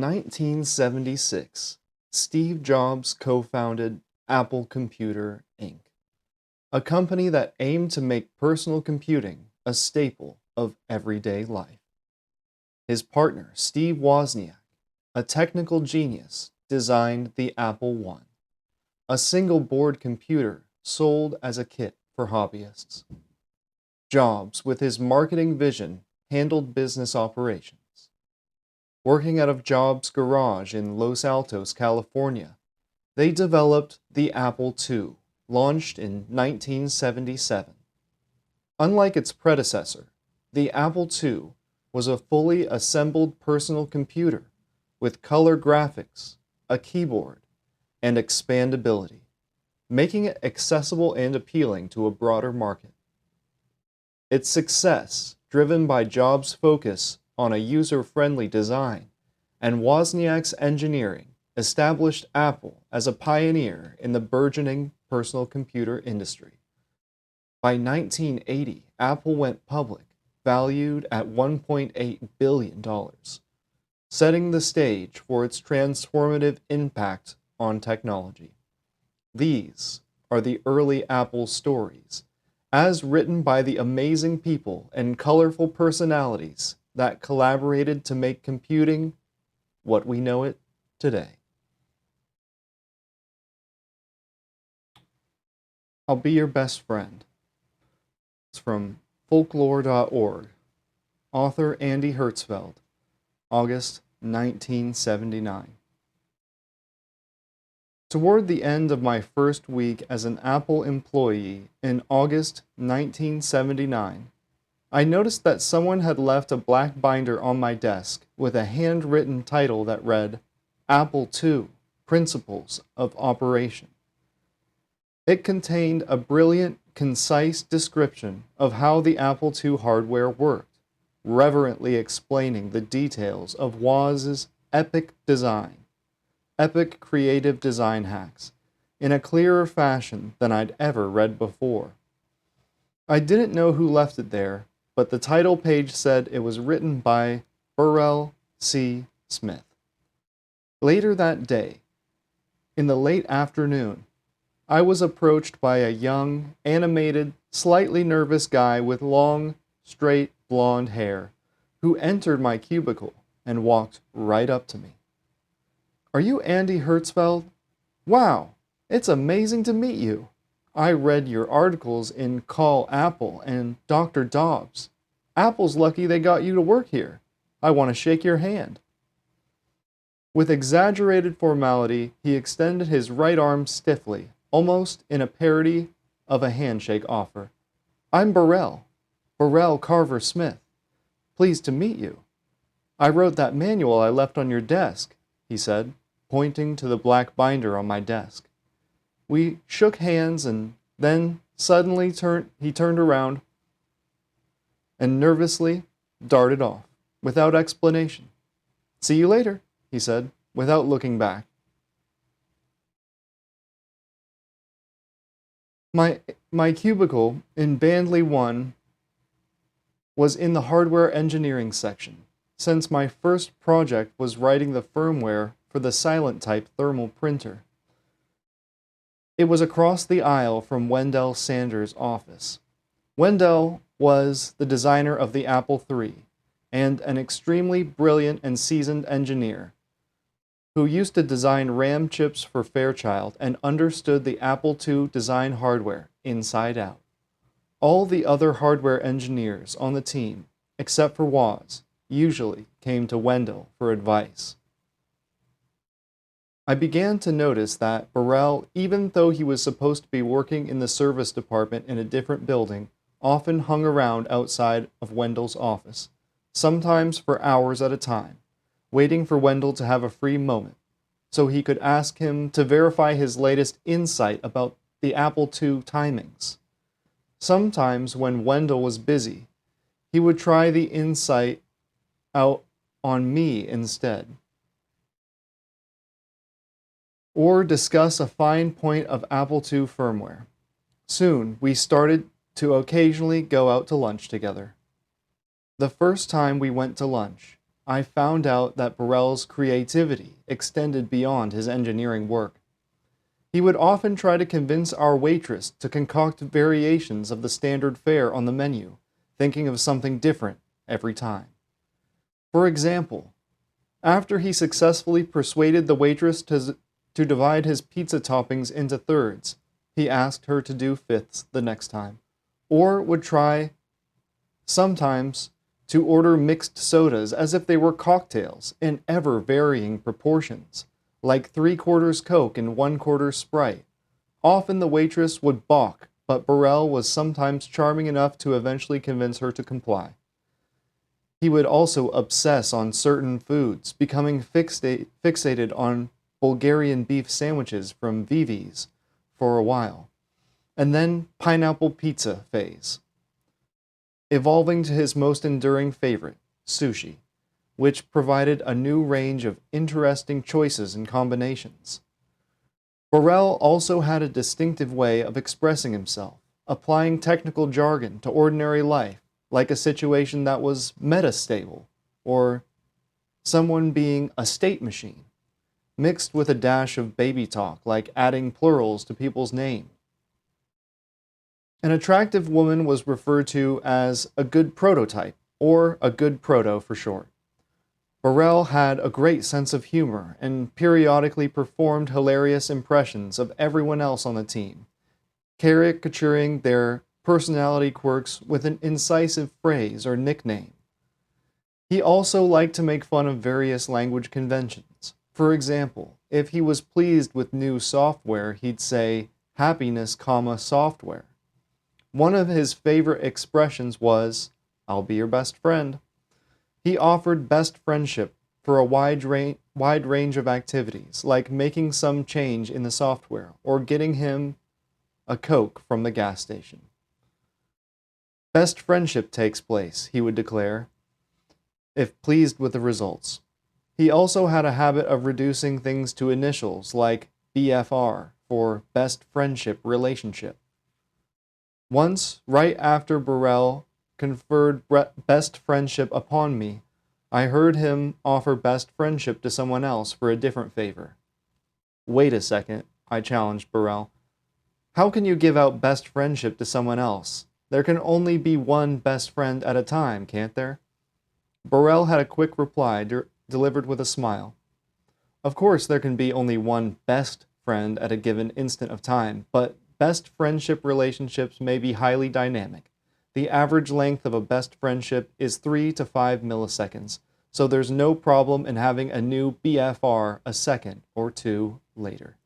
1976, Steve Jobs co-founded Apple Computer, Inc., a company that aimed to make personal computing a staple of everyday life. His partner, Steve Wozniak, a technical genius, designed the Apple I, a single-board computer sold as a kit for hobbyists. Jobs, with his marketing vision, handled business operations. Working out of Jobs' garage in Los Altos, California, they developed the Apple II, launched in 1977. Unlike its predecessor, the Apple II was a fully assembled personal computer with color graphics, a keyboard, and expandability, making it accessible and appealing to a broader market. Its success, driven by Jobs' focus on a user-friendly design and Wozniak's engineering, established Apple as a pioneer in the burgeoning personal computer industry. By 1980, Apple went public, valued at $1.8 billion, setting the stage for its transformative impact on technology. These are the early Apple stories, as written by the amazing people and colorful personalities that collaborated to make computing what we know it today. I'll Be Your Best Friend. It's from folklore.org. Author Andy Hertzfeld, August 1979. Toward the end of my first week as an Apple employee in August 1979, I noticed that someone had left a black binder on my desk with a handwritten title that read, Apple II, Principles of Operation. It contained a brilliant, concise description of how the Apple II hardware worked, reverently explaining the details of Woz's epic creative design hacks, in a clearer fashion than I'd ever read before. I didn't know who left it there, but the title page said it was written by Burrell C. Smith. Later that day, in the late afternoon, I was approached by a young, animated, slightly nervous guy with long, straight, blonde hair, who entered my cubicle and walked right up to me. "Are you Andy Hertzfeld? Wow, it's amazing to meet you. I read your articles in Call Apple and Dr. Dobbs. Apple's lucky they got you to work here. I want to shake your hand." With exaggerated formality, he extended his right arm stiffly, almost in a parody of a handshake offer. "I'm Burrell Carver Smith. Pleased to meet you. I wrote that manual I left on your desk," he said, pointing to the black binder on my desk. We shook hands, and then suddenly he turned around and nervously darted off, without explanation. "See you later," he said, without looking back. My cubicle in Bandley 1 was in the hardware engineering section, since my first project was writing the firmware for the silent type thermal printer. It was across the aisle from Wendell Sanders' office. Wendell was the designer of the Apple III, and an extremely brilliant and seasoned engineer who used to design RAM chips for Fairchild and understood the Apple II design hardware inside out. All the other hardware engineers on the team, except for Woz, usually came to Wendell for advice. I began to notice that Burrell, even though he was supposed to be working in the service department in a different building, often hung around outside of Wendell's office, sometimes for hours at a time, waiting for Wendell to have a free moment, so he could ask him to verify his latest insight about the Apple II timings. Sometimes when Wendell was busy, he would try the insight out on me instead, or discuss a fine point of Apple II firmware. Soon, we started to occasionally go out to lunch together. The first time we went to lunch, I found out that Burrell's creativity extended beyond his engineering work. He would often try to convince our waitress to concoct variations of the standard fare on the menu, thinking of something different every time. For example, after he successfully persuaded the waitress to divide his pizza toppings into thirds, he asked her to do fifths the next time, or would try, sometimes, to order mixed sodas as if they were cocktails in ever-varying proportions, like 3/4 Coke and 1/4 Sprite. Often the waitress would balk, but Burrell was sometimes charming enough to eventually convince her to comply. He would also obsess on certain foods, becoming fixated on Bulgarian beef sandwiches from Vivi's for a while, and then pineapple pizza phase, evolving to his most enduring favorite, sushi, which provided a new range of interesting choices and combinations. Burrell also had a distinctive way of expressing himself, applying technical jargon to ordinary life, like a situation that was metastable, or someone being a state machine, mixed with a dash of baby talk, like adding plurals to people's names. An attractive woman was referred to as a good prototype, or a good proto for short. Burrell had a great sense of humor and periodically performed hilarious impressions of everyone else on the team, caricaturing their personality quirks with an incisive phrase or nickname. He also liked to make fun of various language conventions. For example, if he was pleased with new software, he'd say, happiness, software. One of his favorite expressions was, I'll be your best friend. He offered best friendship for a wide range of activities, like making some change in the software or getting him a Coke from the gas station. Best friendship takes place, he would declare, if pleased with the results. He also had a habit of reducing things to initials like BFR for best friendship relationship. Once, right after Burrell conferred best friendship upon me, I heard him offer best friendship to someone else for a different favor. Wait a second, I challenged Burrell. How can you give out best friendship to someone else? There can only be one best friend at a time, can't there? Burrell had a quick reply delivered with a smile. Of course, there can be only one best friend at a given instant of time, but best friendship relationships may be highly dynamic. The average length of a best friendship is 3 to 5 milliseconds, so there's no problem in having a new BFR a second or two later.